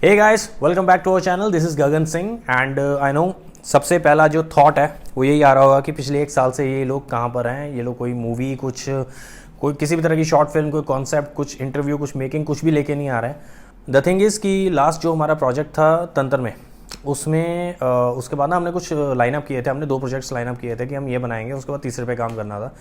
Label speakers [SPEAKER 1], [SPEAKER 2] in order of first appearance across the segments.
[SPEAKER 1] Hey guys, welcome back to our channel. This is Gagan Singh and I know सबसे पहला जो thought है वो यही आ रहा होगा कि पिछले एक साल से ये लोग कहाँ पर हैं। ये लोग कोई मूवी, कुछ कोई किसी भी तरह की शॉर्ट फिल्म, कोई कॉन्सेप्ट, कुछ इंटरव्यू, कुछ मेकिंग, कुछ भी लेके नहीं आ रहे हैं। द थिंग इज़ कि लास्ट जो हमारा प्रोजेक्ट था तंत्र में, उसमें उसके बाद ना हमने कुछ लाइनअप किए थे। हमने 2 प्रोजेक्ट्स लाइनअप किए थे कि हम ये बनाएंगे, उसके बाद तीसरे पे काम करना था।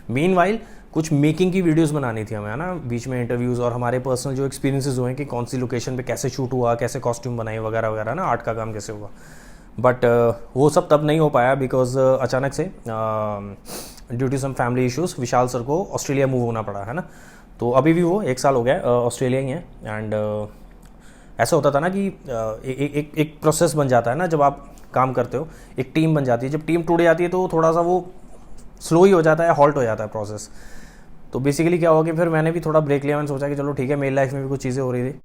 [SPEAKER 1] मीनवाइल कुछ मेकिंग की वीडियोस बनानी थी हमें, है ना, बीच में इंटरव्यूज़ और हमारे पर्सनल जो एक्सपीरियंसेस हुए हैं कि कौन सी लोकेशन पे कैसे शूट हुआ, कैसे कॉस्ट्यूम बनाई वगैरह वगैरह, ना आर्ट का काम कैसे हुआ। बट वो सब तब नहीं हो पाया बिकॉज अचानक से due to some family issues Vishal sir को ऑस्ट्रेलिया मूव होना पड़ा, है ना। तो अभी भी वो 1 साल हो गया ऑस्ट्रेलिया ही है। एंड ऐसा होता था ना कि एक प्रोसेस बन जाता है ना, जब आप काम करते हो एक टीम बन जाती है। जब टीम टूट जाती है तो थोड़ा सा वो स्लो ही हो जाता है, हॉल्ट हो जाता है प्रोसेस। तो बेसिकली क्या हुआ कि फिर मैंने भी थोड़ा ब्रेक लिया। मैंने सोचा कि चलो ठीक है, मेरी लाइफ में भी कुछ चीज़ें हो रही थी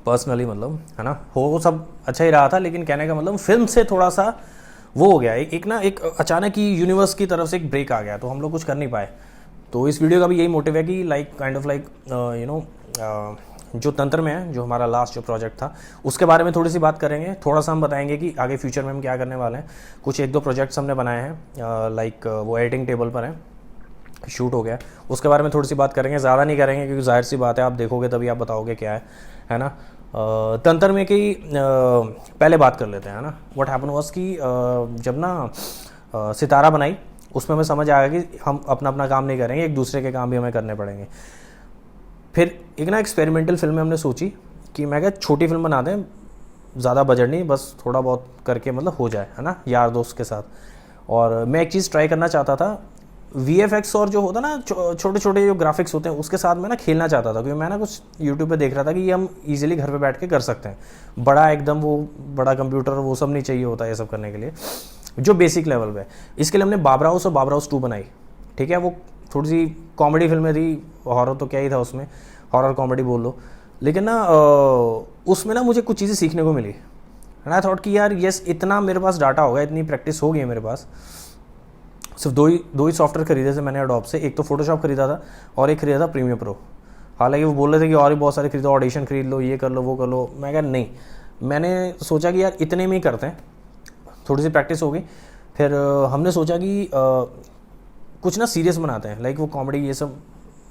[SPEAKER 1] पर्सनली, मतलब, है ना, हो सब अच्छा ही रहा था। लेकिन कहने का मतलब फिल्म से थोड़ा सा वो हो गया, एक अचानक ही यूनिवर्स की तरफ से एक ब्रेक आ गया, तो हम लोग कुछ कर नहीं पाए। तो इस वीडियो का भी यही मोटिव है कि जो तंत्र में है, जो हमारा लास्ट जो प्रोजेक्ट था, उसके बारे में थोड़ी सी बात करेंगे। थोड़ा सा हम बताएंगे कि आगे फ्यूचर में हम क्या करने वाले हैं। कुछ 1-2 प्रोजेक्ट्स हमने बनाए हैं, वो एडिटिंग टेबल पर हैं, शूट हो गया, उसके बारे में थोड़ी सी बात करेंगे। ज़्यादा नहीं करेंगे क्योंकि जाहिर सी बात है, आप देखोगे तभी आप बताओगे क्या है ना। तंत्र में कि पहले बात कर लेते हैं, है ना। व्हाट हैपन वाज कि जब ना सितारा बनाई, उसमें हमें समझ आया कि हम अपना अपना काम नहीं करेंगे, एक दूसरे के काम भी हमें करने पड़ेंगे। फिर एक ना एक्सपेरिमेंटल फिल्म में हमने सोची कि मैं क्या छोटी फिल्म बना दें, ज़्यादा बजट नहीं, बस थोड़ा बहुत करके मतलब हो जाए, है ना, यार दोस्त के साथ। और मैं एक चीज़ ट्राई करना चाहता था, VFX और जो होता ना छोटे छोटे जो ग्राफिक्स होते हैं उसके साथ मैं ना खेलना चाहता था, क्योंकि मैं ना कुछ यूट्यूब पे देख रहा था कि ये हम इजीली घर पे बैठ के कर सकते हैं। बड़ा एकदम वो बड़ा कंप्यूटर वो सब नहीं चाहिए होता ये सब करने के लिए, जो बेसिक लेवल पे। इसके लिए हमने बाबरा हाउस और बाबरा हाउस 2 बनाई। ठीक है, वो थोड़ी सी कॉमेडी फिल्में थी, हॉरर तो क्या ही था उसमें, हॉरर कॉमेडी बोल लो। लेकिन ना उसमें ना मुझे कुछ चीज़ें सीखने को मिली। एंड आई थॉट कि यार यस, इतना मेरे पास डाटा होगा, इतनी प्रैक्टिस हो गई है मेरे पास। सिर्फ दो ही सॉफ्टवेयर खरीदे थे मैंने एडोब से। एक तो फोटोशॉप खरीदा था और एक खरीदा था प्रीमियर प्रो। हालांकि वो बोल रहे थे कि और भी बहुत सारे खरीदो, ऑडिशन खरीद लो, ये कर लो, वो कर लो। मैं कहा नहीं, मैंने सोचा कि यार इतने में ही करते हैं। थोड़ी सी प्रैक्टिस हो गई। फिर हमने सोचा कि कुछ ना सीरियस बनाते हैं, लाइक वो कॉमेडी ये सब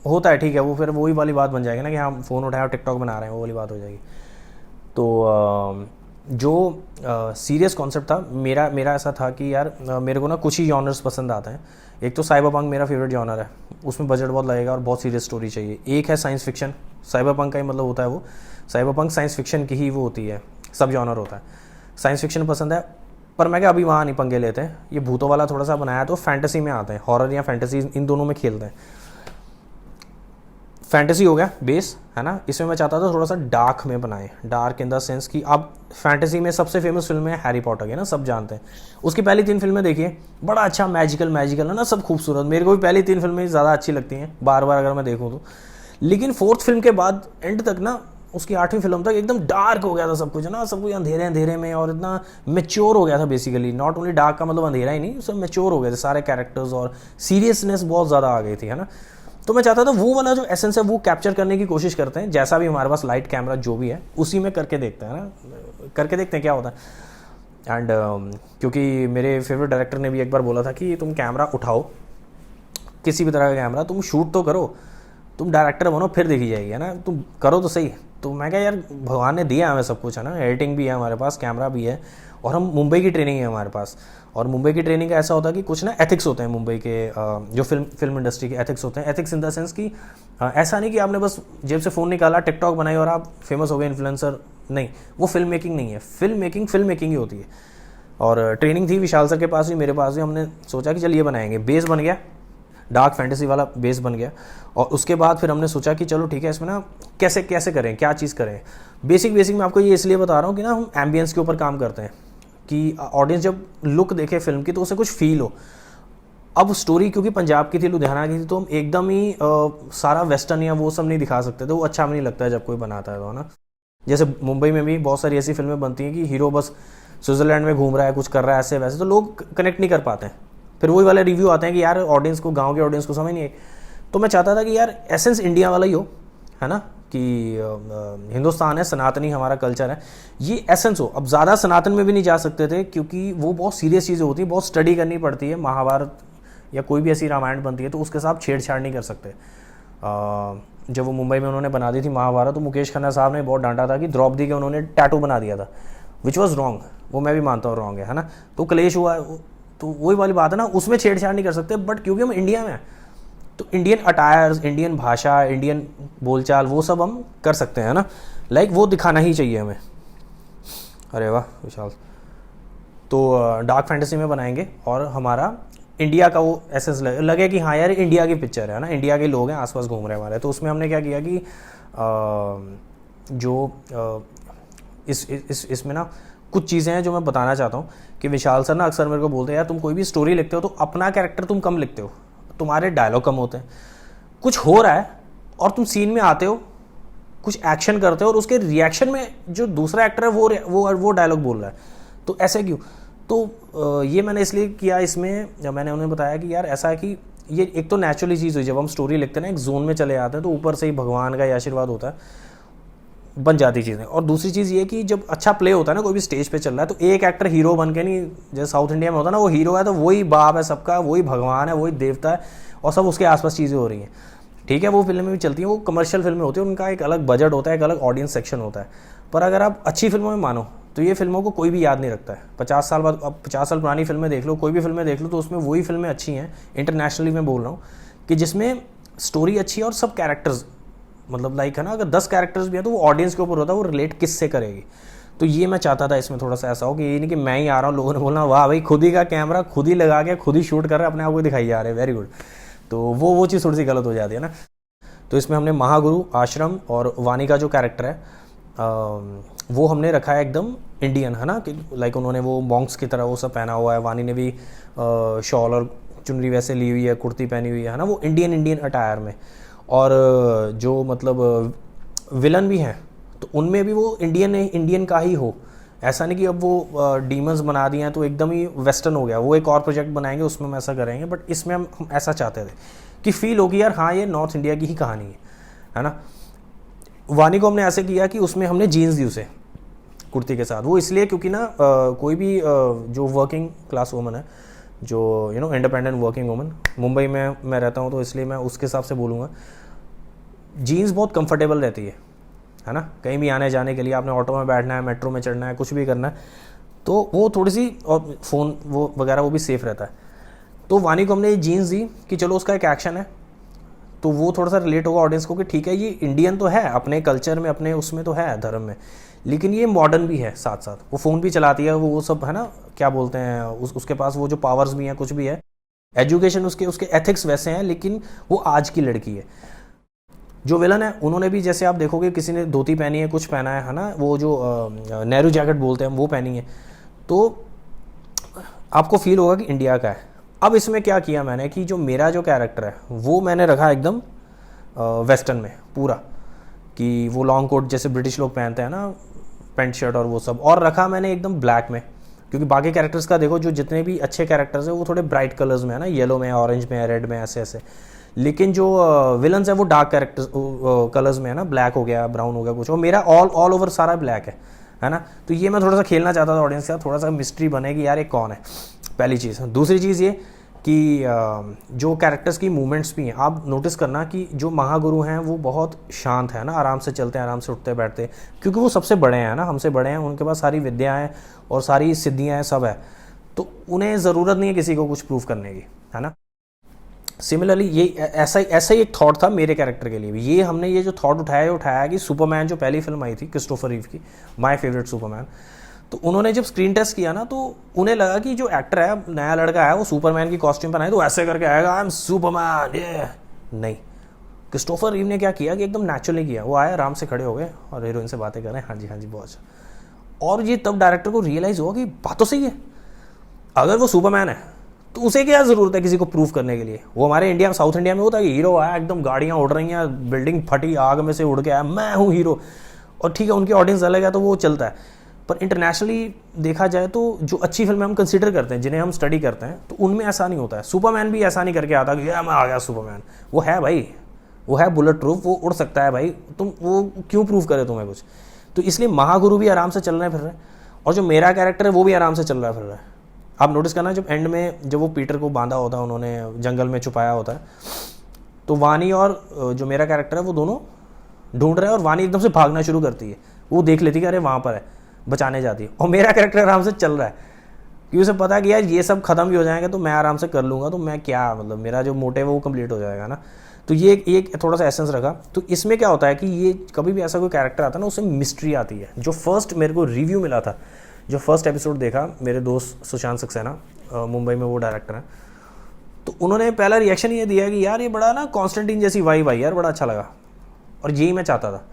[SPEAKER 1] होता है, ठीक है, वो फिर वही वाली बात बन जाएगी ना कि हम फ़ोन उठाए और टिकटॉक बना रहे हैं, वो वाली बात हो जाएगी। तो जो सीरियस कॉन्सेप्ट था मेरा ऐसा था कि यार मेरे को ना कुछ ही जॉनर्स पसंद आते हैं। एक तो साइबरपंक मेरा फेवरेट जॉनर है, उसमें बजट बहुत लगेगा और बहुत सीरियस स्टोरी चाहिए। एक है साइंस फिक्शन, साइबरपंक का ही मतलब होता है वो, साइबरपंक साइंस फिक्शन की ही वो होती है, सब जॉनर होता है। साइंस फिक्शन पसंद है, पर मैं क्या अभी वहाँ नहीं पंगे लेते हैं। ये भूतों वाला थोड़ा सा बनाया तो फैंटेसी में आते हैं, हॉरर या फैंटेसी इन दोनों में खेलते हैं। फैंटेसी हो गया बेस, है ना। इसमें मैं चाहता था थोड़ा सा डार्क में बनाएं, डार्क इन द सेंस कि अब फैंटेसी में सबसे फेमस फिल्म है हैरी पॉटर, है ना, सब जानते हैं। उसकी पहली 3 फिल्में देखिए, बड़ा अच्छा मैजिकल है ना, सब खूबसूरत। मेरे को भी पहली 3 फिल्में ज़्यादा अच्छी लगती हैं बार बार अगर मैं देखूँ तो। लेकिन 4th फिल्म के बाद एंड तक ना, उसकी 8वीं फिल्म तक एकदम डार्क हो गया था सब कुछ, है ना, सब कुछ अंधेरे अंधेरे में, और इतना मेच्योर हो गया था बेसिकली। नॉट ओनली डार्क का मतलब अंधेरा ही नहीं, सब मेच्योर हो गए थे सारे कैरेक्टर्स, और सीरियसनेस बहुत ज़्यादा आ गई थी, है ना। तो मैं चाहता था वो वाला जो एसेंस है वो कैप्चर करने की कोशिश करते हैं। जैसा भी हमारे पास लाइट कैमरा जो भी है उसी में करके देखते हैं ना, करके देखते हैं क्या होता है। एंड क्योंकि मेरे फेवरेट डायरेक्टर ने भी एक बार बोला था कि तुम कैमरा उठाओ, किसी भी तरह का कैमरा, तुम शूट तो करो, तुम डायरेक्टर बनो, फिर देखी जाएगी, है ना, तुम करो तो सही। तो मैं क्या यार, भगवान ने दिया हमें सब कुछ, है ना, एडिटिंग भी है हमारे पास, कैमरा भी है, और हम मुंबई की ट्रेनिंग है हमारे पास। और मुंबई की ट्रेनिंग का ऐसा होता है कि कुछ ना एथिक्स होते हैं मुंबई के, जो फिल्म इंडस्ट्री के एथिक्स होते हैं। एथिक्स इन द सेंस कि ऐसा नहीं कि आपने बस जेब से फ़ोन निकाला, टिकटॉक बनाई और आप फेमस हो गए, इन्फ्लुएंसर। नहीं, वो फिल्म मेकिंग नहीं है। फिल्म मेकिंग ही होती है। और ट्रेनिंग थी विशाल सर के पास भी, मेरे पास भी। हमने सोचा कि चल ये बनाएंगे, बेस बन गया, डार्क फैंटेसी वाला बेस बन गया। और उसके बाद फिर हमने सोचा कि चलो ठीक है, इसमें ना कैसे कैसे करें, क्या चीज़ करें। बेसिक मैं आपको ये इसलिए बता रहा हूँ कि ना हम एम्बियंस के ऊपर काम करते हैं, कि ऑडियंस जब लुक देखे फिल्म की तो उसे कुछ फील हो। अब स्टोरी क्योंकि पंजाब की थी, लुधियाना की थी, तो हम एकदम ही सारा वेस्टर्न या वो सब नहीं दिखा सकते, तो वो अच्छा भी नहीं लगता है जब कोई बनाता है तो, है ना। जैसे मुंबई में भी बहुत सारी ऐसी फिल्में बनती हैं कि हीरो बस स्विट्जरलैंड में घूम रहा है, कुछ कर रहा है ऐसे वैसे, तो लोग कनेक्ट नहीं कर पाते हैं। फिर वही वाले रिव्यू आते हैं कि यार ऑडियंस को, गांव के ऑडियंस को समझ नहीं है। तो मैं चाहता था कि यार एसेंस इंडिया वाला ही हो, है ना, कि हिंदुस्तान है, सनातनी हमारा कल्चर है, ये एसेंस हो। अब ज़्यादा सनातन में भी नहीं जा सकते थे क्योंकि वो बहुत सीरियस चीज़ें होती हैं, बहुत स्टडी करनी पड़ती है। महाभारत या कोई भी ऐसी रामायण बनती है तो उसके साथ छेड़छाड़ नहीं कर सकते। जब वो मुंबई में उन्होंने बना दी थी महाभारत, तो मुकेश खन्ना साहब ने बहुत डांटा था कि द्रौपदी के उन्होंने टैटू बना दिया था, विच वॉज रॉन्ग। वो मैं भी मानता हूँ रॉन्ग है ना। तो क्लेश हुआ, तो वही वाली बात है ना, उसमें छेड़छाड़ नहीं कर सकते। बट क्योंकि हम इंडिया में हैं तो इंडियन अटायर्स, इंडियन भाषा, इंडियन बोलचाल, वो सब हम कर सकते हैं ना, लाइक वो दिखाना ही चाहिए हमें। अरे वाह विशाल। तो डार्क फैंटेसी में बनाएंगे और हमारा इंडिया का वो एसेंस लगे कि हाँ यार इंडिया की पिक्चर है ना, इंडिया के लोग हैं आसपास घूम रहे हमारे। तो उसमें हमने क्या किया कि इसमें ना कुछ चीज़ें हैं जो मैं बताना चाहता हूँ कि विशाल सर ना अक्सर मेरे को बोलते हैं यार तुम कोई भी स्टोरी लिखते हो तो अपना कैरेक्टर तुम कम लिखते हो, तुम्हारे डायलॉग कम होते हैं। कुछ हो रहा है और तुम सीन में आते हो, कुछ एक्शन करते हो और उसके रिएक्शन में जो दूसरा एक्टर है वो डायलॉग बोल रहा है, तो ऐसे क्यों? तो ये मैंने इसलिए किया इसमें, जब मैंने उन्हें बताया कि यार ऐसा है कि ये एक तो नेचुरली चीज़ हुई, जब हम स्टोरी लिखते हैं ना एक जोन में चले जाते हैं तो ऊपर से ही भगवान का आशीर्वाद होता है, बन जाती चीज़ें। और दूसरी चीज़ ये कि जब अच्छा प्ले होता है ना, कोई भी स्टेज पे चल रहा है, तो एक एक्टर हीरो बन के नहीं, जैसे साउथ इंडिया में होता है ना, वो हीरो है तो वही बाप है सबका, वही भगवान है, वही देवता है और सब उसके आसपास चीज़ें हो रही हैं। ठीक है, वो फिल्में भी चलती हैं, वो कमर्शियल फिल्में होती हैं, उनका एक अलग बजट होता है, एक अलग ऑडियंस सेक्शन होता है। पर अगर आप अच्छी फिल्मों में मानो तो ये फिल्मों को कोई भी याद नहीं रखता है। 50 साल बाद, अब 50 साल पुरानी फिल्में देख लो, कोई भी फिल्में देख लो, तो उसमें वही फिल्में अच्छी हैं, इंटरनेशनली मैं बोल रहा हूँ, कि जिसमें स्टोरी अच्छी है और सब कैरेक्टर्स, मतलब लाइक है ना, अगर 10 कैरेक्टर्स भी हैं तो वो ऑडियंस के ऊपर होता है, वो रिलेट किससे करेगी। तो ये मैं चाहता था इसमें थोड़ा सा ऐसा हो कि ये नहीं कि मैं ही आ रहा हूँ, लोगों ने बोलना वाह भाई खुद ही का कैमरा खुद ही लगा के खुद ही शूट कर रहे हैं, अपने आप को दिखाई जा रहे हैं, वेरी गुड। तो वो चीज़ थोड़ी सी गलत हो जाती है ना। तो इसमें हमने महागुरु, आश्रम और वानी का जो कैरेक्टर है वो हमने रखा है एकदम इंडियन, है ना, कि लाइक उन्होंने वो मॉन्क्स की तरह वो सब पहना हुआ है, वानी ने भी शॉल और चुनरी वैसे ली हुई है, कुर्ती पहनी हुई है ना, वो इंडियन अटायर में। और जो मतलब विलन भी हैं तो उनमें भी वो इंडियन का ही हो, ऐसा नहीं कि अब वो डीमंस बना दिए हैं तो एकदम ही वेस्टर्न हो गया। वो एक और प्रोजेक्ट बनाएंगे उसमें हम ऐसा करेंगे, बट इसमें हम ऐसा चाहते थे कि फील हो कि यार हाँ ये नॉर्थ इंडिया की ही कहानी है ना। वानी को हमने ऐसे किया कि उसमें हमने जीन्स दी उसे कुर्ती के साथ, वो इसलिए क्योंकि ना कोई भी जो वर्किंग क्लास वुमन है, जो इंडिपेंडेंट वर्किंग वुमन, मुंबई में मैं रहता हूँ तो इसलिए मैं उसके हिसाब से बोलूँगा, जीन्स बहुत कंफर्टेबल रहती है ना, कहीं भी आने जाने के लिए, आपने ऑटो में बैठना है, मेट्रो में चढ़ना है, कुछ भी करना है, तो वो थोड़ी सी, और फ़ोन वो वगैरह वो भी सेफ़ रहता है। तो वानी को हमने ये जीन्स दी कि चलो उसका एक एक्शन है तो वो थोड़ा सा रिलेट होगा ऑडियंस को कि ठीक है ये इंडियन तो है, अपने कल्चर में, अपने उसमें तो है, धर्म में, लेकिन ये मॉडर्न भी है साथ साथ, वो फ़ोन भी चलाती है, वो सब है ना, क्या बोलते हैं उसके पास वो जो पावर्स भी हैं, कुछ भी है, एजुकेशन उसके एथिक्स वैसे हैं, लेकिन वो आज की लड़की है। जो विलन है उन्होंने भी, जैसे आप देखोगे किसी ने धोती पहनी है, कुछ पहना है ना, वो जो नेहरू जैकेट बोलते हैं वो पहनी है, तो आपको फील होगा कि इंडिया का है। अब इसमें क्या किया मैंने कि जो मेरा जो कैरेक्टर है वो मैंने रखा एकदम वेस्टर्न में पूरा, कि वो लॉन्ग कोट जैसे ब्रिटिश लोग पहनते हैं ना, पैंट शर्ट और वो सब, और रखा मैंने एकदम ब्लैक में, क्योंकि बाकी कैरेक्टर्स का देखो जो जितने भी अच्छे कैरेक्टर्स हैं वो थोड़े ब्राइट कलर्स में है ना, येलो में, ऑरेंज में, रेड में, ऐसे ऐसे, लेकिन जो विलन्स है वो डार्क कैरेक्टर्स कलर्स में है ना, ब्लैक हो गया, ब्राउन हो गया कुछ, और मेरा ऑल ओवर सारा ब्लैक है ना। तो ये मैं थोड़ा सा खेलना चाहता था ऑडियंस के साथ, थोड़ा सा मिस्ट्री बनेगी यार ये कौन है, पहली चीज़। दूसरी चीज़ ये कि जो कैरेक्टर्स की मूवमेंट्स भी हैं, आप नोटिस करना कि जो महागुरु हैं वो बहुत शांत है ना, आराम से चलते हैं, आराम से उठते बैठते, क्योंकि वो सबसे बड़े हैं ना, हमसे बड़े हैं, उनके पास सारी विद्या हैं और सारी सिद्धियाँ हैं, सब है, तो उन्हें ज़रूरत नहीं है किसी को कुछ प्रूव करने की, है ना। सिमिलरली ये ऐसा ही एक थॉट था मेरे कैरेक्टर के लिए भी, ये हमने ये जो थॉट उठाया कि सुपरमैन जो पहली फिल्म आई थी क्रिस्टोफर रीव की, माय फेवरेट सुपरमैन, तो उन्होंने जब स्क्रीन टेस्ट किया ना तो उन्हें लगा कि जो एक्टर है, नया लड़का है, वो सुपरमैन की कॉस्ट्यूम पहनाए तो ऐसे करके आएगा, आई एम सुपरमैन, ये नहीं। क्रिस्टोफर रीव ने क्या किया कि एकदम नेचुरली किया, वो आए, आराम से खड़े हो गए और हीरोइन से बातें कर रहे हैं, हाँ जी बहुत अच्छा। और ये तब डायरेक्टर को रियलाइज़ हुआ कि बात तो सही है, अगर वो सुपरमैन है तो उसे क्या ज़रूरत है किसी को प्रूव करने के लिए। वो हमारे इंडिया में, साउथ इंडिया में होता है कि हीरो आया, एकदम गाड़ियाँ उड़ रही हैं, बिल्डिंग फटी, आग में से उड़ के आया, मैं हूँ हीरो, और ठीक है उनकी ऑडियंस अलग है तो वो चलता है। पर इंटरनेशनली देखा जाए तो जो अच्छी फिल्में हम कंसिडर करते हैं, जिन्हें हम स्टडी करते हैं, तो उनमें ऐसा नहीं होता है। सुपरमैन भी ऐसा नहीं करके आता कि मैं आ गया सुपरमैन, वो है भाई, वो है बुलेट प्रूफ, वो उड़ सकता है भाई, तुम वो क्यों प्रूव करे तुम्हें कुछ। तो इसलिए महागुरु भी आराम से चल रहे फिर रहे, और जो मेरा कैरेक्टर है वो भी आराम से चल रहा है फिर रहा है। आप नोटिस करना, जब एंड में जब वो पीटर को बांधा होता है, उन्होंने जंगल में छुपाया होता है, तो वानी और जो मेरा कैरेक्टर है वो दोनों ढूंढ रहे हैं, और वानी एकदम से भागना शुरू करती है, वो देख लेती है कि अरे वहाँ पर है, बचाने जाती है, और मेरा कैरेक्टर आराम से चल रहा है क्योंकि उसे पता है कि यार ये सब खत्म भी हो जाएंगे तो मैं आराम से कर लूँगा, तो मैं क्या मतलब मेरा जो मोटिव है वो कंप्लीट हो जाएगा ना। तो ये एक थोड़ा सा एसेंस रखा। तो इसमें क्या होता है कि ये कभी भी ऐसा कोई कैरेक्टर आता है ना, उसमें मिस्ट्री आती है। जो फर्स्ट मेरे को रिव्यू मिला था, जो फर्स्ट एपिसोड देखा, मेरे दोस्त सुशांत सक्सेना मुंबई में वो डायरेक्टर हैं, तो उन्होंने पहला रिएक्शन ये दिया कि यार ये बड़ा ना कॉन्स्टेंटीन जैसी वाइब आई यार, बड़ा अच्छा लगा। और यही मैं चाहता था,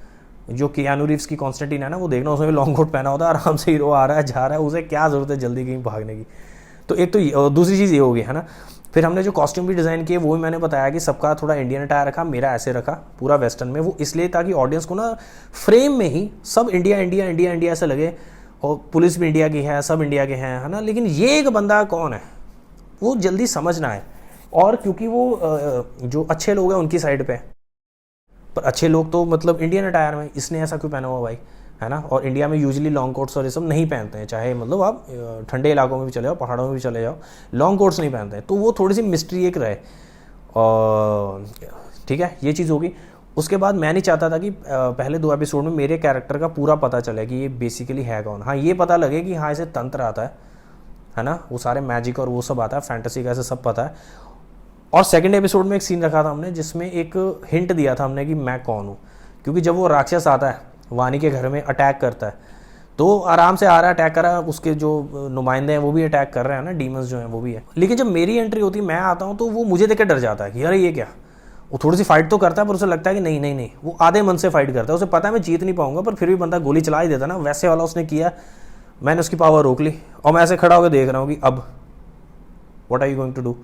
[SPEAKER 1] जो कियानू रीव्स की कॉन्स्टेंटीन है ना, वो देखना, उसमें भी लॉन्ग कोट पहना होता है, आराम से हीरो आ रहा है जा रहा है, उसे क्या ज़रूरत है जल्दी कहीं भागने की। तो एक तो दूसरी चीज़ ये होगी है ना। फिर हमने जो कॉस्ट्यूम भी डिज़ाइन किए वो भी मैंने बताया कि सबका थोड़ा इंडियन अटायर रखा, मेरा ऐसे रखा पूरा वेस्टर्न में, वो इसलिए ताकि ऑडियंस को ना फ्रेम में ही सब इंडिया इंडिया इंडिया इंडिया ऐसे लगे, और पुलिस भी इंडिया की है, सब इंडिया के हैं, है ना, लेकिन ये एक बंदा कौन है वो जल्दी समझ ना आए। और क्योंकि वो जो अच्छे लोग हैं उनकी साइड पे, पर अच्छे लोग तो मतलब इंडियन अटायर में, इसने ऐसा क्यों पहना हुआ भाई, है ना। और इंडिया में यूजुअली लॉन्ग कोट्स और ये सब नहीं पहनते हैं, चाहे मतलब आप ठंडे इलाकों में भी चले जाओ, पहाड़ों में भी चले जाओ, लॉन्ग कोट्स नहीं पहनते हैं। तो वो थोड़ी सी मिस्ट्री एक रहे, और ठीक है, ये चीज़ होगी। उसके बाद मैं नहीं चाहता था कि पहले 2 एपिसोड में मेरे कैरेक्टर का पूरा पता चले कि ये बेसिकली है कौन। हाँ, ये पता लगे कि हाँ इसे तंत्र आता है ना, वो सारे मैजिक और वो सब आता है, फैंटेसी का ऐसे सब पता है। और सेकंड एपिसोड में एक सीन रखा था हमने जिसमें एक हिंट दिया था हमने कि मैं कौन हूँ, क्योंकि जब वो राक्षस आता है वानी के घर में अटैक करता है, तो आराम से आ रहा है, अटैक कर रहा है, उसके जो नुमाइंदे हैं वो भी अटैक कर रहे हैं ना, डीमंस जो हैं वो भी है। लेकिन जब मेरी एंट्री होती है, मैं आता हूँ, तो वो मुझे देख के डर जाता है कि अरे ये क्या। वो थोड़ी सी फाइट तो करता है, पर उसे लगता है कि नहीं नहीं नहीं, वो आधे मन से फाइट करता है, उसे पता है मैं जीत नहीं पाऊंगा, पर फिर भी बंदा गोली चला ही देता ना, वैसे वाला उसने किया। मैंने उसकी पावर रोक ली, और मैं ऐसे खड़ा होकर देख रहा हूँ कि अब what are you going to do.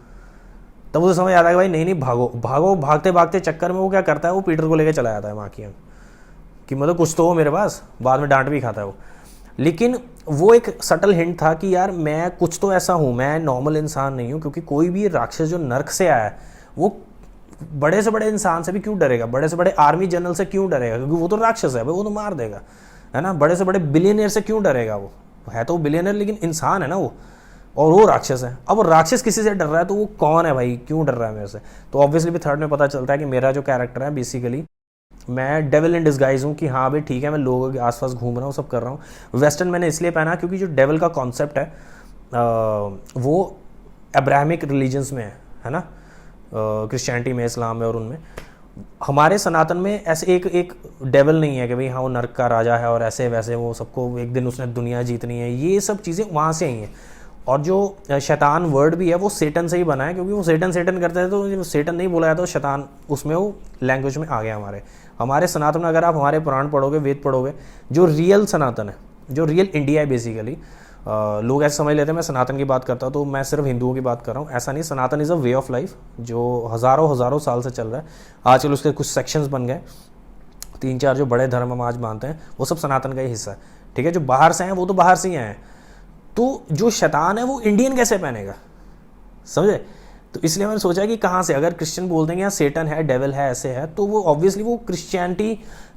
[SPEAKER 1] तब उसे समझ आता है कि भाई नहीं नहीं भागो भागो। भागते भागते चक्कर में वो क्या करता है, वो पीटर को लेकर चला जाता है वहाँ की, कि मतलब कुछ तो हो मेरे पास, बाद में डांट भी खाता है वो। लेकिन वो एक सटल हिंट था कि यार मैं कुछ तो ऐसा हूँ, मैं नॉर्मल इंसान नहीं हूँ, क्योंकि कोई भी राक्षस जो नर्क से आया है वो बड़े से बड़े इंसान से भी क्यों डरेगा, बड़े से बड़े आर्मी जनरल से क्यों डरेगा, क्योंकि वो तो राक्षस है भाई, वो तो मार देगा, है ना। बड़े से बड़े बिलियनियर से क्यों डरेगा, वो है तो बिलियनियर लेकिन इंसान है ना वो, और वो राक्षस है। अब वो राक्षस किसी से डर रहा है तो वो कौन है भाई, क्यों डर रहा है मेरे से। तो ऑब्वियसली भी थर्ड में पता चलता है कि मेरा जो कैरेक्टर है बेसिकली मैं डेविल इन डिस्गाइज हूँ, कि हाँ भाई ठीक है मैं लोगों के आसपास घूम रहा हूँ, सब कर रहा हूँ। वेस्टर्न मैंने इसलिए पहना क्योंकि जो डेविल का कॉन्सेप्ट है वो अब्राहमिक रिलीजन्स में है ना, क्रिश्चियनिटी में, इस्लाम में और उनमें। हमारे सनातन में ऐसे एक डेविल नहीं है कि भाई हाँ वो नर्क का राजा है और ऐसे वैसे वो सबको एक दिन उसने दुनिया जीतनी है, ये सब चीज़ें वहाँ से आई हैं। और जो शैतान वर्ड भी है वो सेटन से ही बना है, क्योंकि वो सेटन करते थे, तो सेटन नहीं बोला जाता, तो शैतान उसमें वो लैंग्वेज में आ गया। हमारे सनातन में अगर आप हमारे पुराण पढ़ोगे, वेद पढ़ोगे, जो रियल सनातन है, जो रियल इंडिया है बेसिकली, लोग ऐसे समझ लेते हैं मैं सनातन की बात करता हूँ तो मैं सिर्फ हिंदुओं की बात कर रहा हूँ, ऐसा नहीं। Sanatan is a way of life जो हज़ारों साल से चल रहा है। आजकल उसके कुछ सेक्शंस बन गए, 3-4 जो बड़े धर्म हम आज मानते हैं वो सब सनातन का ही हिस्सा है, ठीक है। जो बाहर से हैं वो तो बाहर से ही आए हैं। तो जो शैतान है वो इंडियन कैसे पहनेगा, समझे। तो इसलिए मैंने सोचा कि कहाँ से, अगर क्रिश्चियन बोल देंगे यहाँ सेटन है, डेविल है, ऐसे है, तो वो ऑब्वियसली वो क्रिश्चियनिटी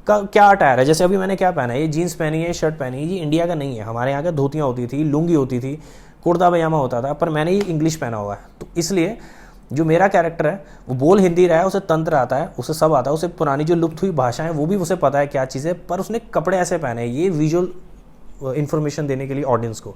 [SPEAKER 1] का क्या अटायर है। जैसे अभी मैंने क्या पहना है, ये जीन्स पहनी है, शर्ट पहनी है, ये इंडिया का नहीं है। हमारे यहाँ का धोतियाँ होती थी, लुंगी होती थी, कुर्ता पजामा होता था, पर मैंने ये इंग्लिश पहना हुआ है। तो इसलिए जो मेरा कैरेक्टर है वो बोल हिंदी रहा है, उसे तंत्र आता है, उसे सब आता है, उसे पुरानी जो लुप्त हुई भाषा है वो भी उसे पता है क्या चीज़ है, पर उसने कपड़े ऐसे पहने हैं, ये विजुअल इन्फॉर्मेशन देने के लिए ऑडियंस को।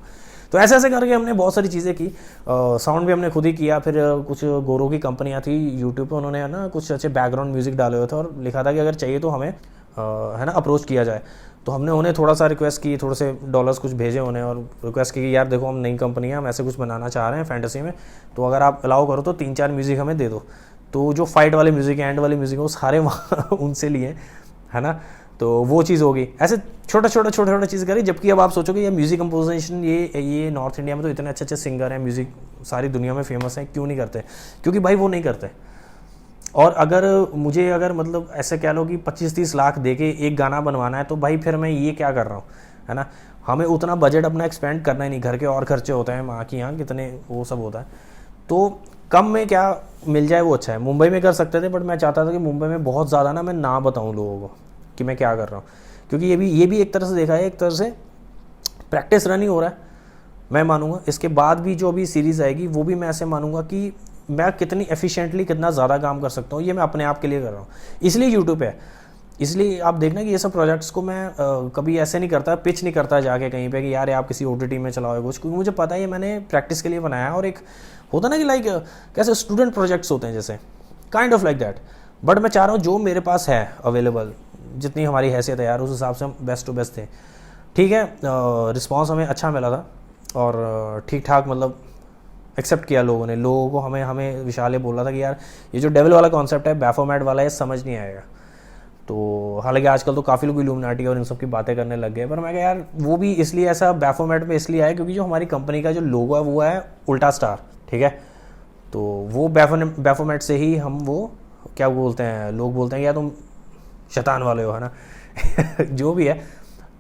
[SPEAKER 1] तो ऐसे ऐसे करके हमने बहुत सारी चीज़ें की। साउंड भी हमने खुद ही किया। फिर कुछ गोरों की कंपनियां थी यूट्यूब पे, उन्होंने है ना कुछ अच्छे बैकग्राउंड म्यूजिक डाले हुए थे और लिखा था कि अगर चाहिए तो हमें है ना अप्रोच किया जाए। तो हमने उन्हें थोड़ा सा रिक्वेस्ट की, थोड़े से डॉलर्स कुछ भेजे उन्हें और रिक्वेस्ट की कि यार देखो हम नई कंपनी है, हम ऐसे कुछ बनाना चाह रहे हैं फैंटेसी में, तो अगर आप अलाउ करो तो 3-4 म्यूज़िक हमें दे दो। तो जो फाइट वाले म्यूज़िक है, एंड वाले म्यूज़िक है, वो सारे वहाँ उनसे लिए, है ना। तो वो चीज़ होगी। ऐसे छोटा चीज़ करी। जबकि अब आप सोचोगे ये म्यूज़िक कंपोजिशन, ये नॉर्थ इंडिया में तो इतने अच्छे सिंगर हैं, म्यूज़िक सारी दुनिया में फेमस हैं, क्यों नहीं करते? क्योंकि भाई वो नहीं करते। और अगर मुझे मतलब ऐसे कह लो कि 25-30 लाख दे के एक गाना बनवाना है तो भाई फिर मैं ये क्या कर रहा हूँ, है ना। हमें उतना बजट अपना एक्सपेंड करना ही नहीं, घर के और खर्चे होते हैं, माँ की यहाँ कितने वो सब होता है। तो कम में क्या मिल जाए वो अच्छा है। मुंबई में कर सकते थे, बट मैं चाहता था कि मुंबई में बहुत ज़्यादा ना मैं ना बताऊँ लोगों को कि मैं क्या कर रहा हूँ, क्योंकि ये भी एक तरह से देखा है, एक तरह से प्रैक्टिस रन ही हो रहा है, मैं मानूंगा। इसके बाद भी जो अभी सीरीज़ आएगी वो भी मैं ऐसे मानूंगा कि मैं कितनी एफिशिएंटली कितना ज़्यादा काम कर सकता हूँ, ये मैं अपने आप के लिए कर रहा हूँ, इसलिए यूट्यूब है। इसलिए आप देखना कि ये सब प्रोजेक्ट्स को मैं कभी ऐसे नहीं करता, पिच नहीं करता जाके कहीं पे कि यार आप किसी OTT में चलाओ कुछ, क्योंकि मुझे पता है ये मैंने प्रैक्टिस के लिए बनाया है। और एक होता ना कि लाइक कैसे स्टूडेंट प्रोजेक्ट्स होते हैं जैसे, kind of like that. But मैं चाह रहा हूँ जो मेरे पास है अवेलेबल, जितनी हमारी हैसियत है यार, उस हिसाब से हम बेस्ट टू बेस्ट थे। ठीक है, रिस्पॉन्स हमें अच्छा मिला था और ठीक ठाक मतलब एक्सेप्ट किया लोगों ने। लोगों को हमें विशाल ये बोल रहा था कि यार ये जो डेविल वाला कॉन्सेप्ट है, बैफोमेट वाला, ये समझ नहीं आएगा। तो हालांकि आजकल तो काफ़ी लोग इल्यूमिनाटी और इन सब की बातें करने लग गए, पर मैं कहा यार वो भी इसलिए ऐसा बैफोमेट में इसलिए आया क्योंकि जो हमारी कंपनी का जो लोगो है वो है उल्टा स्टार। ठीक है, तो वो बैफोमेट से ही हम वो क्या बोलते हैं, लोग बोलते हैं कि यार तुम शैतान वाले हो, है ना जो भी है।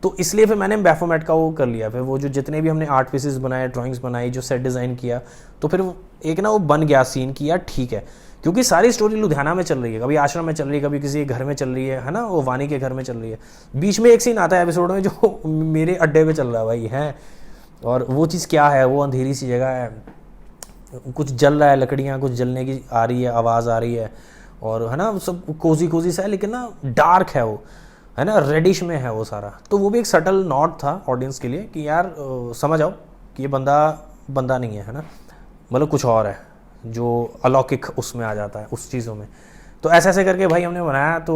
[SPEAKER 1] तो इसलिए फिर मैंने बैफोमेट का वो कर लिया। फिर वो जो जितने भी हमने आर्ट पीसेस बनाए, ड्राइंग्स बनाई, जो सेट डिज़ाइन किया, तो फिर एक ना वो बन गया सीन कि यार ठीक है, क्योंकि सारी स्टोरी लुधियाना में चल रही है, कभी आश्रम में चल रही है, कभी किसी घर में चल रही है ना, वो वानी के घर में चल रही है। बीच में एक सीन आता है एपिसोड में जो मेरे अड्डे पे चल रहा है भाई है, और वो चीज़ क्या है, वो अंधेरी सी जगह है, कुछ जल रहा है, लकड़ियाँ कुछ जलने की आ रही है, आवाज़ आ रही है, और है ना सब कोजी कोजी सा है, लेकिन ना डार्क है वो, है ना, रेडिश में है वो सारा। तो वो भी एक सटल नॉट था ऑडियंस के लिए कि यार समझ आओ कि ये बंदा नहीं है ना, मतलब कुछ और है जो अलौकिक उसमें आ जाता है उस चीज़ों में। तो ऐसे ऐसे करके भाई हमने बनाया। तो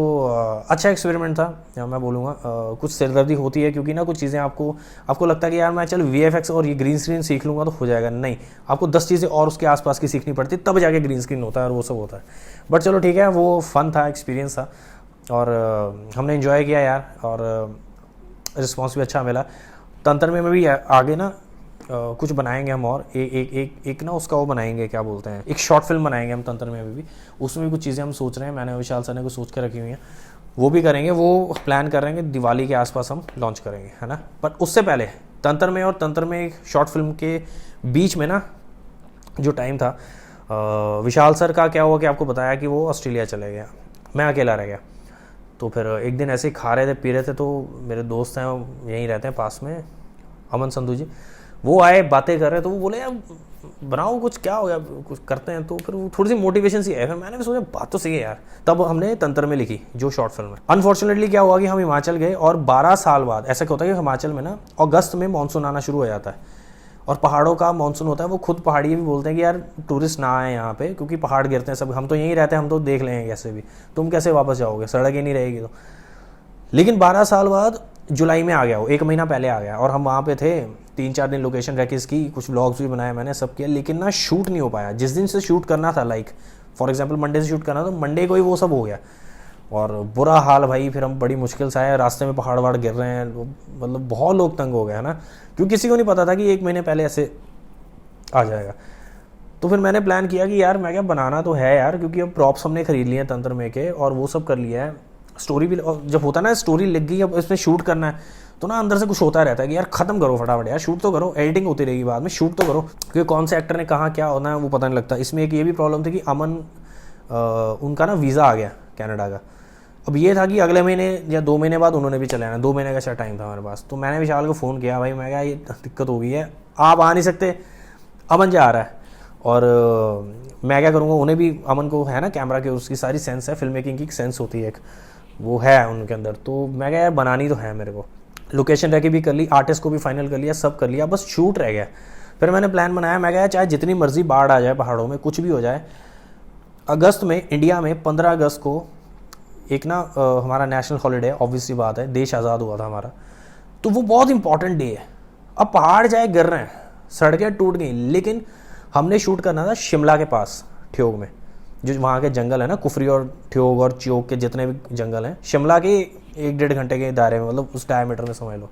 [SPEAKER 1] अच्छा एक्सपेरिमेंट था मैं बोलूँगा। कुछ सिरदर्दी होती है क्योंकि ना कुछ चीज़ें आपको लगता है कि यार मैं चल VFX और ये ग्रीन स्क्रीन सीख लूँगा तो हो जाएगा, नहीं, आपको 10 चीज़ें और उसके आसपास की सीखनी पड़ती तब जाके ग्रीन स्क्रीन होता है और वो सब होता है। बट चलो ठीक है, वो फन था, एक्सपीरियंस था, और हमने इन्जॉय किया यार, और रिस्पॉन्स भी अच्छा मिला। तंत्र में भी आगे ना कुछ बनाएंगे हम, और एक ना उसका वो बनाएंगे, क्या बोलते हैं, एक शॉर्ट फिल्म बनाएंगे हम तंत्र में भी। उसमें भी कुछ चीज़ें हम सोच रहे हैं, मैंने विशाल सर ने कुछ सोच के रखी हुई हैं, वो भी करेंगे। वो प्लान कर रहे हैं कि दिवाली के आसपास हम लॉन्च करेंगे, है ना। पर उससे पहले तंत्र में और तंत्र में एक शॉर्ट फिल्म के बीच में ना जो टाइम था, विशाल सर का क्या हुआ कि आपको बताया कि वो ऑस्ट्रेलिया चले गया, मैं अकेला रह गया। तो फिर एक दिन ऐसे ही खा रहे थे पी रहे थे, तो मेरे दोस्त हैं यहीं रहते हैं पास में, अमन संधू जी, वो आए बातें कर रहे, तो वो बोले यार बनाओ कुछ, क्या हो गया, कुछ करते हैं। तो फिर वो थोड़ी सी मोटिवेशन सी है, फिर मैंने भी सोचा बात तो सही है यार, तब हमने तंत्र में लिखी जो शॉर्ट फिल्म है। अनफॉर्चुनेटली क्या हुआ कि हम हिमाचल गए, और 12 साल बाद ऐसा क्या होता है कि हिमाचल में ना अगस्त में मानसून आना शुरू हो जाता है, और पहाड़ों का मानसून होता है। वो खुद पहाड़ी भी बोलते हैं कि यार टूरिस्ट ना आए यहाँ पे, क्योंकि पहाड़ गिरते हैं सब, हम तो यहीं रहते हैं, हम तो देख लेंगे कैसे भी, तुम कैसे वापस जाओगे, सड़क ही नहीं रहेगी तो। लेकिन 12 साल बाद जुलाई में आ गया, वो 1 महीना पहले आ गया, और हम वहाँ पे थे 3-4 दिन, लोकेशन रह के इसकी कुछ व्लॉग्स भी बनाए मैंने, सब किया, लेकिन ना शूट नहीं हो पाया। जिस दिन से शूट करना था, लाइक फॉर एग्जांपल मंडे से शूट करना, तो मंडे को ही वो सब हो गया, और बुरा हाल भाई। फिर हम बड़ी मुश्किल से आए, रास्ते में पहाड़ वहाड़ गिर रहे हैं, मतलब बहुत लोग तंग हो गए, है ना, क्योंकि किसी को नहीं पता था कि 1 महीने पहले ऐसे आ जाएगा। तो फिर मैंने प्लान किया कि यार मैं क्या बनाना तो है यार, क्योंकि अब प्रॉप्स हमने खरीद लिए हैं तंत्र में के, और वो सब कर लिया है, स्टोरी भी जब होता है ना, स्टोरी लिख गई, अब इसमें शूट करना है, तो ना अंदर से कुछ होता रहता है कि यार खत्म करो फटाफट यार, शूट तो करो, एडिटिंग होती रहेगी बाद में, शूट तो करो, क्योंकि कौन से एक्टर ने कहाँ क्या होना है वो पता नहीं लगता। इसमें एक ये भी प्रॉब्लम थी कि अमन उनका ना वीज़ा आ गया कनाडा का। अब ये था कि अगले महीने या 2 महीने बाद उन्होंने भी चले आना, 2 महीने का शायद टाइम था हमारे पास। तो मैंने विशाल को फ़ोन किया, भाई मैं क्या ये दिक्कत हो गई है, आप आ नहीं सकते, अमन जा रहा है, और मैं क्या करूँगा। उन्हें भी, अमन को है ना कैमरा के उसकी सारी सेंस है, फिल्म मेकिंग की सेंस होती है एक, वो है उनके अंदर। तो मैं क्या यार बनानी तो है मेरे को, लोकेशन रह के भी कर ली, आर्टिस्ट को भी फाइनल कर लिया, सब कर लिया, बस शूट रह गया। फिर मैंने प्लान बनाया, मैं क्या चाहे जितनी मर्जी बाढ़ आ जाए पहाड़ों में, कुछ भी हो जाए, अगस्त में इंडिया में 15 अगस्त को एक ना हमारा नेशनल हॉलीडे, ऑब्वियसली बात है, देश आज़ाद हुआ था हमारा, तो वो बहुत इंपॉर्टेंट डे है। अब पहाड़ जाए गिर रहे हैं, सड़कें टूट गई, लेकिन हमने शूट करना था शिमला के पास ठियोग में, जो वहाँ के जंगल है ना, कुफरी और ठियोग और चियोग के जितने भी जंगल हैं, शिमला के 1-1.5 घंटे के दायरे में, मतलब उस डायमीटर में समझ लो।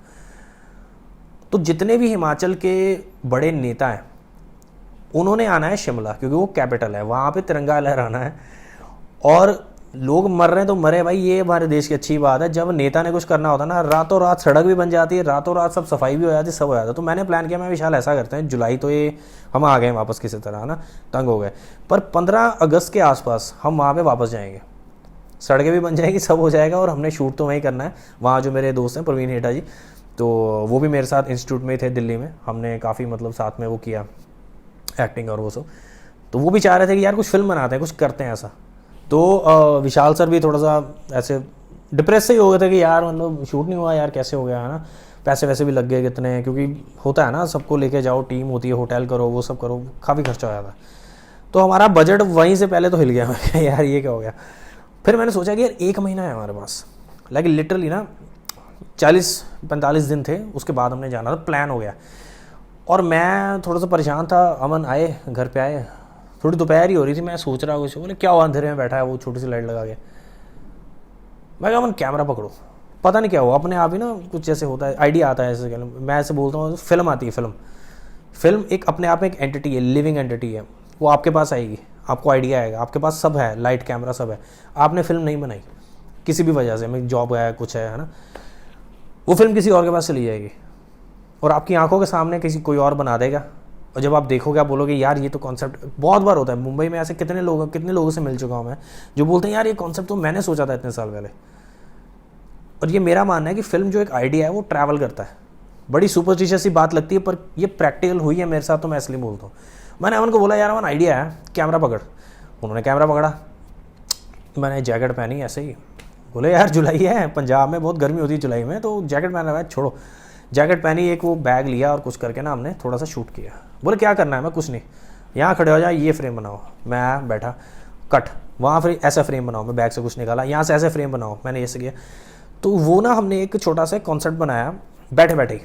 [SPEAKER 1] तो जितने भी हिमाचल के बड़े नेता हैं उन्होंने आना है शिमला, क्योंकि वो कैपिटल है, वहाँ पे तिरंगा लहराना है। और लोग मर रहे हैं तो मरे भाई, ये हमारे देश की अच्छी बात है। जब नेता ने कुछ करना होता है ना, रातों रात सड़क भी बन जाती है, रातों रात सब सफाई भी हो जाती है, सब हो जाता है। तो मैंने प्लान किया, मैं विशाल ऐसा करते हैं, जुलाई तो ये हम आ गए वापस किसी तरह, है ना, तंग हो गए, पर 15 अगस्त के आसपास हम वहाँ पे वापस जाएंगे, सड़कें भी बन जाएगी, सब हो जाएगा, और हमने शूट तो वहीं करना है। वहाँ जो मेरे दोस्त हैं प्रवीण हेटा जी, तो वो भी मेरे साथ इंस्टीट्यूट में थे दिल्ली में, हमने काफ़ी मतलब साथ में वो किया एक्टिंग और वो सब। तो वो भी चाह रहे थे कि यार कुछ फिल्म बनाते हैं, कुछ करते हैं ऐसा। तो विशाल सर भी थोड़ा सा ऐसे डिप्रेस से ही हो गए थे कि यार मतलब शूट नहीं हुआ यार, कैसे हो गया, है ना, पैसे वैसे भी लग गए कितने, क्योंकि होता है ना सबको लेके जाओ, टीम होती है, होटल करो, वो सब करो, काफ़ी खर्चा हो जाता। तो हमारा बजट वहीं से पहले तो हिल गया। मैं यार ये क्या हो गया। फिर मैंने सोचा कि यार 1 महीना है हमारे पास, लाइक लिटरली ना 40-45 दिन थे, उसके बाद हमने जाना था, प्लान हो गया। और मैं थोड़ा सा परेशान था, अमन आए घर पे आए, थोड़ी दोपहर ही हो रही थी, मैं सोच रहा कुछ, बोले क्या हुआ अंधेरे में बैठा है, वो छोटी सी लाइट लगा के। मैं कहा अमन कैमरा पकड़ो, पता नहीं क्या हुआ, अपने आप ही ना कुछ जैसे होता है, आइडिया आता है ऐसे, मैं ऐसे बोलता हूँ, फिल्म आती है, फिल्म एक अपने आप में एक एंटिटी है, लिविंग एंटिटी है, वो आपके पास आएगी, आपको आइडिया आएगा, आपके पास सब है, लाइट कैमरा सब है, आपने फिल्म नहीं बनाई किसी भी वजह से, मैं जॉब है कुछ है ना, वो फिल्म किसी और के पास चली जाएगी और आपकी आंखों के सामने किसी कोई और बना देगा। और जब आप देखोगे आप बोलोगे यार ये तो कॉन्सेप्ट, बहुत बार होता है मुंबई में ऐसे, कितने लोगों से मिल चुका हूँ मैं जो बोलते हैं यार ये कॉन्सेप्ट तो मैंने सोचा था इतने साल पहले। और ये मेरा मानना है कि फिल्म जो एक आइडिया है वो ट्रैवल करता है। बड़ी सुपरस्टिशियस सी बात लगती है पर ये प्रैक्टिकल हुई है मेरे साथ, तो मैं इसलिए बोलता हूँ। मैंने अमन को बोला यार अमन आइडिया है, कैमरा पकड़। उन्होंने कैमरा पकड़ा, मैंने जैकेट पहनी ऐसे ही, बोले यार जुलाई है, पंजाब में बहुत गर्मी होती है जुलाई में, तो जैकेट पहना हुआ है, छोड़ो। जैकेट पहनी, एक वो बैग लिया और कुछ करके ना हमने थोड़ा सा शूट किया। बोले क्या करना है, मैं कुछ नहीं, यहाँ खड़े हो जाए, ये फ्रेम बनाओ, मैं बैठा, कट, वहाँ फिर ऐसा फ्रेम बनाओ, मैं बैग से कुछ निकाला, यहाँ से ऐसे फ्रेम बनाओ, मैंने ऐसे किया। तो वो ना हमने एक छोटा सा कॉन्सेप्ट बनाया बैठे बैठे ही,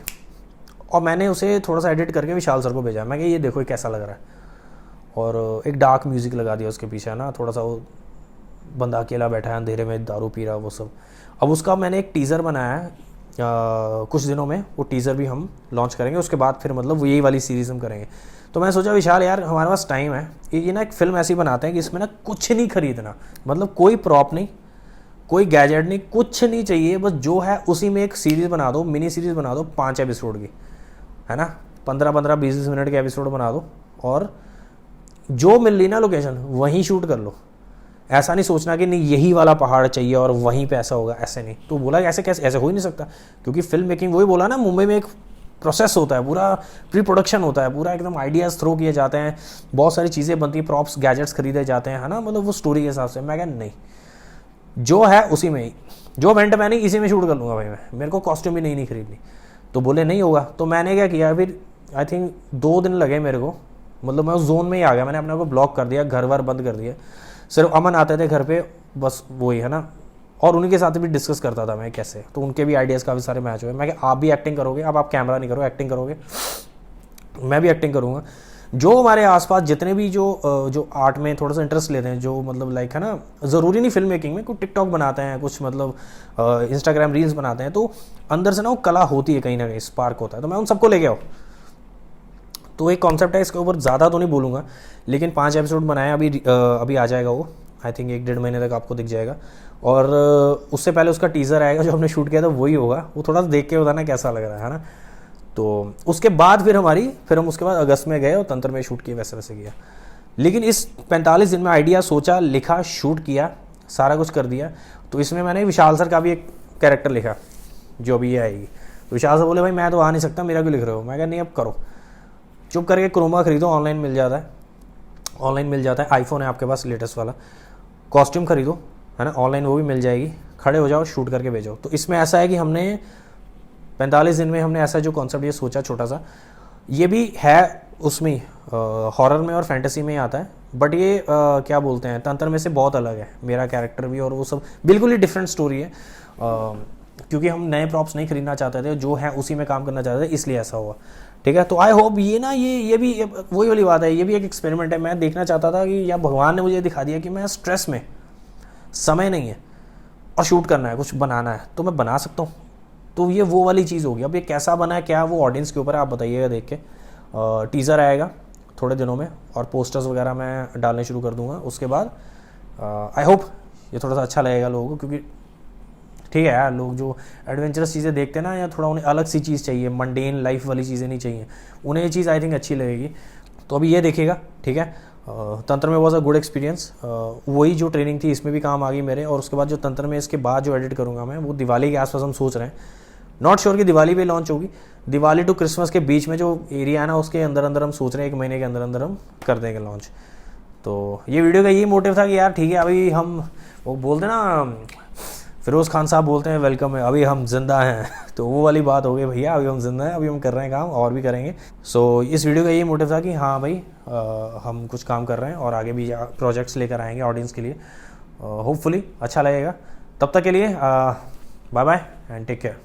[SPEAKER 1] और मैंने उसे थोड़ा सा एडिट करके विशाल सर को भेजा। मैं कि ये देखो ये कैसा लग रहा है, और एक डार्क म्यूज़िक लगा दिया उसके पीछे, है ना, थोड़ा सा वो बंदा अकेला बैठा है अंधेरे में, दारू पी रहा, वो सब। अब उसका मैंने एक टीज़र बनाया है, कुछ दिनों में वो टीज़र भी हम लॉन्च करेंगे, उसके बाद फिर मतलब वो यही वाली सीरीज़ हम करेंगे। तो मैं सोचा विशाल यार हमारे पास टाइम है, ये ना एक फ़िल्म ऐसी बनाते हैं कि इसमें ना कुछ नहीं खरीदना, मतलब कोई प्रॉप नहीं, कोई गैजेट नहीं, कुछ नहीं चाहिए, बस जो है उसी में एक सीरीज़ बना दो, मिनी सीरीज़ बना दो 5 एपिसोड की, है ना, 15-15 20 मिनट के एपिसोड बना दो, और जो मिल रही ना लोकेशन वहीं शूट कर लो। ऐसा नहीं सोचना कि नहीं यही वाला पहाड़ चाहिए और वहीं पे ऐसा होगा, ऐसे नहीं। तो बोला ऐसे कैसे, ऐसे हो ही नहीं सकता, क्योंकि फिल्म मेकिंग वही बोला ना, मुंबई में एक प्रोसेस होता है, पूरा प्री प्रोडक्शन होता है, पूरा एकदम आइडियाज़ थ्रो किए जाते हैं, बहुत सारी चीज़ें बनती हैं, प्रॉप्स गैजेट्स खरीदे जाते हैं, है ना, मतलब वो स्टोरी के हिसाब से। मैं क्या नहीं, जो है उसी में ही, जो वेंट मैंने इसी में शूट कर लूँगा भाई, मैं, मेरे को कॉस्ट्यूम भी नहीं खरीदनी। तो बोले नहीं होगा, तो मैंने क्या किया, फिर आई थिंक 2 दिन लगे मेरे को, मतलब मैं उस जोन में ही आ गया, मैंने अपने को ब्लॉक कर दिया, घर वर बंद कर दिया, सिर्फ अमन आते थे घर पे, बस वही, है ना, और उन्हीं के साथ भी डिस्कस करता था मैं कैसे, तो उनके भी आइडियाज़ काफ़ी सारे मैच हुए। मैं कि आप भी एक्टिंग करोगे, अब आप कैमरा नहीं करो, एक्टिंग करोगे, मैं भी एक्टिंग करूँगा। जो हमारे आसपास जितने भी जो आर्ट में थोड़ा सा इंटरेस्ट लेते हैं, जो मतलब लाइक है ना, ज़रूरी नहीं फिल्म मेकिंग में, कुछ टिकटॉक बनाते हैं, कुछ मतलब इंस्टाग्राम रील्स बनाते हैं, तो अंदर से ना वो कला होती है, कहीं ना कहीं स्पार्क होता है, तो मैं उन सबको लेके आऊँ। तो एक कॉन्सेप्ट है, इसके ऊपर ज़्यादा तो नहीं बोलूँगा, लेकिन 5 एपिसोड बनाया, अभी आ जाएगा वो, आई थिंक 1-1.5 महीने तक आपको दिख जाएगा। और उससे पहले उसका टीज़र आएगा, जो हमने शूट किया था वही होगा, वो थोड़ा सा देख के बताना कैसा लग रहा है ना। तो उसके बाद फिर हम उसके बाद अगस्त में गए और तंत्र में शूट किया, वैसे वैसे किया। लेकिन इस 45 दिन में आइडिया सोचा, लिखा, शूट किया, सारा कुछ कर दिया। तो इसमें मैंने विशाल सर का भी एक कैरेक्टर लिखा जो अभी ये आएगी। तो विशाल सर बोले भाई मैं तो आ नहीं सकता, मेरा क्यों लिख रहे हो। मैं कहा नहीं अब करो, चुप करके क्रोमा खरीदो, ऑनलाइन मिल जाता है, आईफोन है आपके पास लेटेस्ट वाला, कॉस्ट्यूम खरीदो, है ना, ऑनलाइन वो भी मिल जाएगी, खड़े हो जाओ, शूट करके भेजो। तो इसमें ऐसा है कि हमने 45 दिन में हमने ऐसा जो कॉन्सेप्ट ये सोचा छोटा सा, ये भी है उसमें हॉरर में और फैंटेसी में आता है, बट ये क्या बोलते हैं, तंत्र में से बहुत अलग है मेरा कैरेक्टर भी, और वो सब बिल्कुल ही डिफरेंट स्टोरी है, क्योंकि हम नए प्रॉप्स नहीं खरीदना चाहते थे, जो है उसी में काम करना चाहते थे, इसलिए ऐसा हुआ। ठीक है, तो आई होप ये ना ये भी वही वाली बात है, ये भी एक एक्सपेरिमेंट है। मैं देखना चाहता था कि या भगवान ने मुझे दिखा दिया कि मैं स्ट्रेस में, समय नहीं है और शूट करना है, कुछ बनाना है, तो मैं बना सकता हूँ। तो ये वो वाली चीज़ होगी। अब ये कैसा बना है क्या, वो ऑडियंस के ऊपर है, आप बताइएगा देख के। टीज़र आएगा थोड़े दिनों में और पोस्टर्स वगैरह मैं डालने शुरू कर दूंगा। उसके बाद आई होप ये थोड़ा सा अच्छा लगेगा लोगों को, क्योंकि ठीक है यार, लोग जो एडवेंचरस चीज़ें देखते हैं ना, या थोड़ा उन्हें अलग सी चीज़ चाहिए, मंडेन लाइफ वाली चीज़ें नहीं चाहिए, उन्हें ये चीज़ आई थिंक अच्छी लगेगी। तो अभी ये देखिएगा, ठीक है। तंत्र में वॉज अ गुड एक्सपीरियंस, वही जो ट्रेनिंग थी इसमें भी काम आ गई मेरे। और उसके बाद जो तंत्र में इसके बाद जो एडिट करूँगा मैं, वो दिवाली के आसपास हम सोच रहे हैं। नॉट श्योर कि दिवाली पे लॉन्च होगी, दिवाली टू क्रिसमस के बीच में जो एरिया है ना, उसके अंदर अंदर हम सोच रहे हैं 1 महीने के अंदर अंदर हम कर देंगे लॉन्च। तो ये वीडियो का यही मोटिव था कि यार ठीक है, अभी हम वो बोलते ना, फिरोज़ खान साहब बोलते हैं वेलकम है, अभी हम जिंदा हैं तो वो वाली बात हो गई भैया, अभी हम जिंदा हैं, अभी हम कर रहे हैं काम और भी करेंगे। सो इस वीडियो का यही मोटिव था कि हाँ भाई, हम कुछ काम कर रहे हैं और आगे भी प्रोजेक्ट्स लेकर आएंगे ऑडियंस के लिए। होपफुली अच्छा लगेगा। तब तक के लिए bye bye and take care.